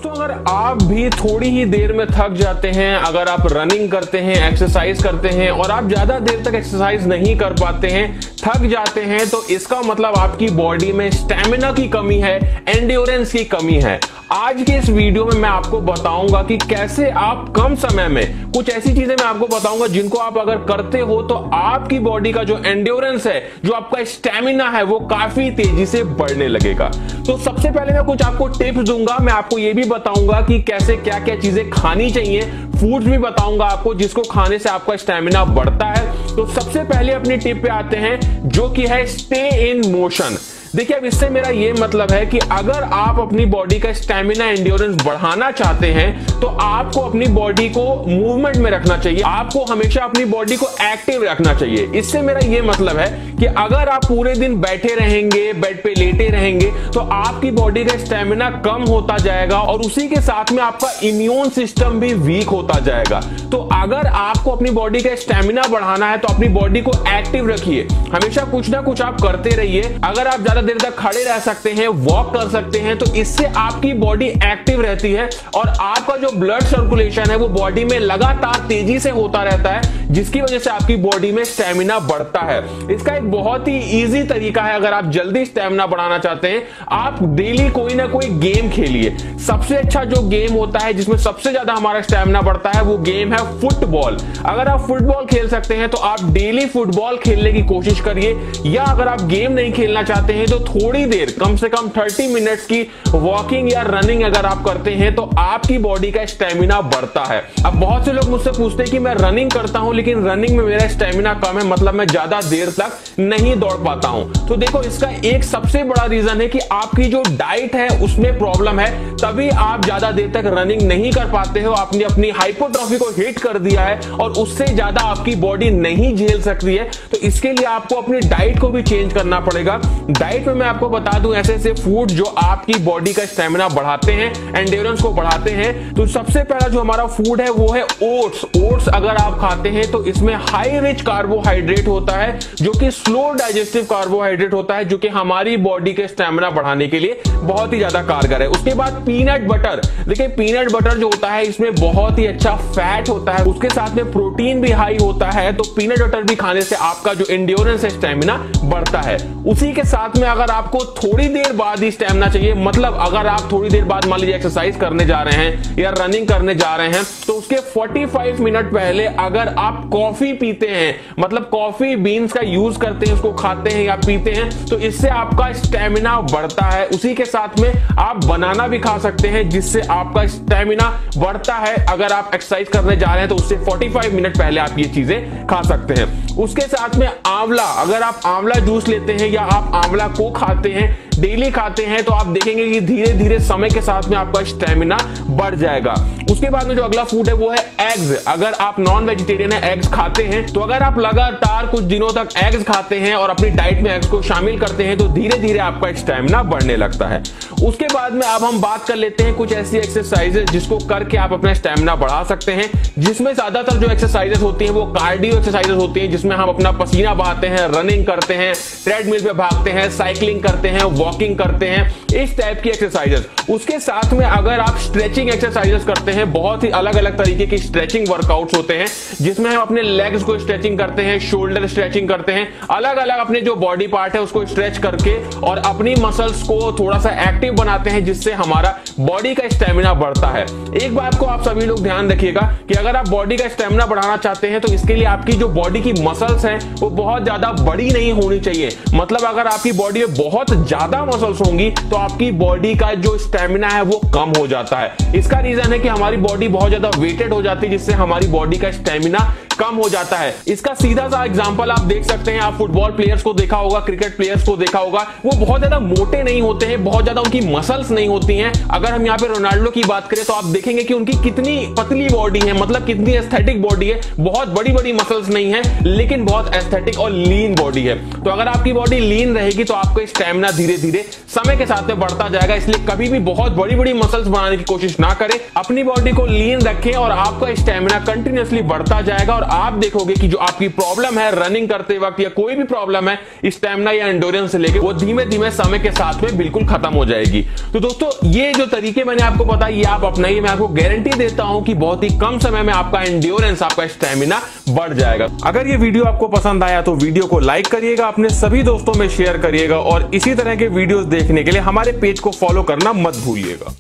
दोस्तों अगर आप भी थोड़ी ही देर में थक जाते हैं, अगर आप रनिंग करते हैं, एक्सरसाइज करते हैं और आप ज्यादा देर तक एक्सरसाइज नहीं कर पाते हैं, थक जाते हैं, तो इसका मतलब आपकी बॉडी में स्टेमिना की कमी है, एंड्योरेंस की कमी है। आज के इस वीडियो में मैं आपको बताऊंगा कि कैसे आप कम समय में कुछ ऐसी चीजें मैं आपको बताऊंगा जिनको आप अगर करते हो तो आपकी बॉडी का जो एंड्योरेंस है, जो आपका स्टेमिना है, वो काफी तेजी से बढ़ने लगेगा। तो सबसे पहले मैं कुछ आपको टिप्स दूंगा, मैं आपको ये भी बताऊंगा कि कैसे क्या क्या चीजें खानी चाहिए, फूड्स भी बताऊंगा आपको जिसको खाने से आपका स्टेमिना बढ़ता है। तो सबसे पहले अपनी टिप पे आते हैं जो कि है स्टे इन मोशन। देखिए अब इससे मेरा ये मतलब है कि अगर आप अपनी बॉडी का स्टेमिना एंड्योरेंस बढ़ाना चाहते हैं तो आपको अपनी बॉडी को मूवमेंट में रखना चाहिए, आपको हमेशा अपनी बॉडी को एक्टिव रखना चाहिए। इससे मेरा ये मतलब है कि अगर आप पूरे दिन बैठे रहेंगे, बेड पे लेटे रहेंगे, तो आपकी बॉडी का स्टेमिना कम होता जाएगा और उसी के साथ में आपका इम्यून सिस्टम भी वीक होता जाएगा। तो अगर आपको अपनी बॉडी का स्टेमिना बढ़ाना है तो अपनी बॉडी को एक्टिव रखिए, हमेशा कुछ ना कुछ आप करते रहिए। अगर आप ज्यादा देर तक खड़े रह सकते हैं, वॉक कर सकते हैं, तो इससे आपकी बॉडी एक्टिव रहती है और आपका जो ब्लड सर्कुलेशन है वो बॉडी में लगातार तेजी से होता रहता है, जिसकी वजह से आपकी बॉडी में स्टेमिना बढ़ता है। इसका एक बहुत ही इजी तरीका है, अगर आप जल्दी स्टेमिना बढ़ाना चाहते हैं, आप डेली कोई ना कोई गेम खेलिए। सबसे अच्छा जो गेम होता है जिसमें सबसे ज्यादा हमारा स्टेमिना बढ़ता है वो गेम है फुटबॉल। अगर आप फुटबॉल खेल सकते हैं तो आप डेली फुटबॉल खेलने की कोशिश करिए, या अगर आप गेम नहीं खेलना चाहते हैं तो थोड़ी देर, कम से कम 30 मिनट्स की वॉकिंग या रनिंग अगर आप करते हैं तो आपकी बॉडी का स्टेमिना बढ़ता है। अब बहुत से लोग मुझसे पूछते हैं कि मैं रनिंग करता हूं लेकिन रनिंग में मेरा स्टेमिना कम है, मतलब मैं ज्यादा देर तक नहीं दौड़ पाता हूं। तो देखो इसका एक सबसे बड़ा रीजन है कि आपकी जो डाइट है उसमें प्रॉब्लम है, तभी आप ज्यादा देर तक रनिंग नहीं कर पाते हो। आपने अपनी हाइपोट्रॉफी को हिट कर दिया है और उससे ज्यादा आपकी बॉडी नहीं झेल सकती है। तो इसके लिए आपको अपनी डाइट को भी चेंज करना पड़ेगा। डाइट में मैं आपको बता दूं ऐसे ऐसे फूड जो आपकी बॉडी का स्टेमिना बढ़ाते हैं, एंड्योरेंस को बढ़ाते हैं। तो सबसे पहला जो हमारा फूड है वो है ओट्स। ओट्स अगर आप खाते हैं तो इसमें हाई रिच कार्बोहाइड्रेट होता है, जो कि स्लो डाइजेस्टिव कार्बोहाइड्रेट होता है, जो कि हमारी बॉडी के स्टेमिना बढ़ाने के लिए बहुत ही ज्यादा कारगर है। उसके बाद पीनट बटर। देखिए पीनट बटर जो होता है इसमें बहुत ही अच्छा फैट होता है, उसके साथ में प्रोटीन भी हाई होता है। तो पीनट बटर भी खाने से आपका जो एंड्योरेंस है, स्टेमिना बढ़ता है। उसी के साथ में अगर आपको थोड़ी देर बाद ही स्टेमिना चाहिए, मतलब अगर आप थोड़ी देर बाद मान लीजिए एक्सरसाइज करने जा रहे हैं या रनिंग करने जा रहे हैं, तो उसके 45 मिनट पहले अगर आप कॉफी पीते हैं, मतलब कॉफी बीन्स का यूज करते हैं, उसको खाते हैं या पीते हैं, तो इससे आपका स्टेमिना बढ़ता है। उसी के साथ में आप बनाना भी खा सकते हैं जिससे आपका स्टेमिना बढ़ता है। अगर आप एक्सरसाइज करने जा रहे हैं तो उससे 45 मिनट पहले आप ये चीजें खा सकते हैं। उसके साथ में आंवला, अगर आप आंवला जूस लेते हैं या आप आंवला को खाते हैं, डेली खाते हैं, तो आप देखेंगे कि धीरे धीरे समय के साथ में आपका स्टेमिना बढ़ जाएगा। उसके बाद में जो अगला फूड है वो है एग्स। अगर आप नॉन वेजिटेरियन है, एग्स खाते हैं, तो अगर आप लगातार कुछ दिनों तक एग्स खाते हैं और अपनी डाइट में एग्स को शामिल करते हैं तो धीरे धीरे आपका स्टेमिना बढ़ने लगता है। उसके बाद में अब हम बात कर लेते हैं कुछ ऐसी एक्सरसाइजेस जिसको करके आप अपना स्टेमिना बढ़ा सकते हैं, जिसमें ज्यादातर जो एक्सरसाइजेस होती हैं वो कार्डियो एक्सरसाइजेस होती हैं, जिसमें हम अपना पसीना बहाते हैं, रनिंग करते हैं, ट्रेडमिल पे भागते हैं, साइकिलिंग करते हैं, वॉकिंग करते हैं, इस टाइप की एक्सरसाइजेस। उसके साथ में अगर आप स्ट्रेचिंग एक्सरसाइजेस करते हैं, बहुत ही अलग अलग तरीके की स्ट्रेचिंग वर्कआउट्स होते हैं जिसमें हम अपने लेग्स को स्ट्रेचिंग करते हैं, शोल्डर स्ट्रेचिंग करते हैं, अलग अलग अपने जो बॉडी पार्ट है उसको स्ट्रेच करके और अपनी मसल्स को थोड़ा सा एक्टिव बनाते हैं, जिससे हमारा बॉडी का स्टेमिना बढ़ता है। एक बात को आप सभी लोग ध्यान रखिएगा कि अगर आप बॉडी का स्टेमिना बढ़ाना चाहते हैं तो इसके लिए आपकी जो बॉडी की मसल्स हैं वो बहुत ज्यादा बड़ी नहीं होनी चाहिए। मतलब अगर आपकी बॉडी में बहुत ज्यादा मसल्स होंगी तो आपकी बॉडी का जो स्टेमिना है वो कम हो जाता है। इसका रीजन है कि हमारी बॉडी बहुत ज्यादा वेटेड हो जाती है, जिससे हमारी बॉडी का स्टेमिना कम हो जाता है। इसका सीधा सा एग्जांपल आप देख सकते हैं, आप फुटबॉल प्लेयर्स को देखा होगा, क्रिकेट प्लेयर्स को देखा होगा, वो बहुत ज्यादा मोटे नहीं होते हैं, बहुत ज्यादा उनकी मसल्स नहीं होती हैं। अगर हम यहाँ पे रोनाल्डो की बात करें तो आप देखेंगे कि उनकी कितनी पतली बॉडी है, मतलब कितनी एस्थेटिक बॉडी है, बहुत बड़ी बड़ी मसल्स नहीं है लेकिन बहुत एस्थेटिक और लीन बॉडी है। तो अगर आपकी बॉडी लीन रहेगी तो आपका स्टेमिना धीरे धीरे समय के साथ में बढ़ता जाएगा। इसलिए कभी भी बहुत बड़ी बड़ी मसल्स बनाने की कोशिश ना करें, अपनी बॉडी को लीन रखें और आपका स्टेमिना कंटिन्यूअसली बढ़ता जाएगा और आप देखोगे कि जो आपकी प्रॉब्लम है रनिंग करते वक्त या कोई भी प्रॉब्लम है स्टैमिना या एंड्योरेंस से लेके, वो धीमे धीमे समय के साथ में बिल्कुल खत्म हो जाएगी। तो दोस्तों ये जो तरीके मैंने आपको बताया ये आप अपनाइए, मैं आपको गारंटी देता हूं कि बहुत ही कम समय में आपका एंड्योरेंस, आपका स्टैमिना बढ़ जाएगा। अगर ये वीडियो आपको पसंद आया तो वीडियो को लाइक करिएगा, अपने सभी दोस्तों में शेयर करिएगा और इसी तरह के वीडियोस देखने के लिए हमारे पेज को फॉलो करना मत भूलिएगा।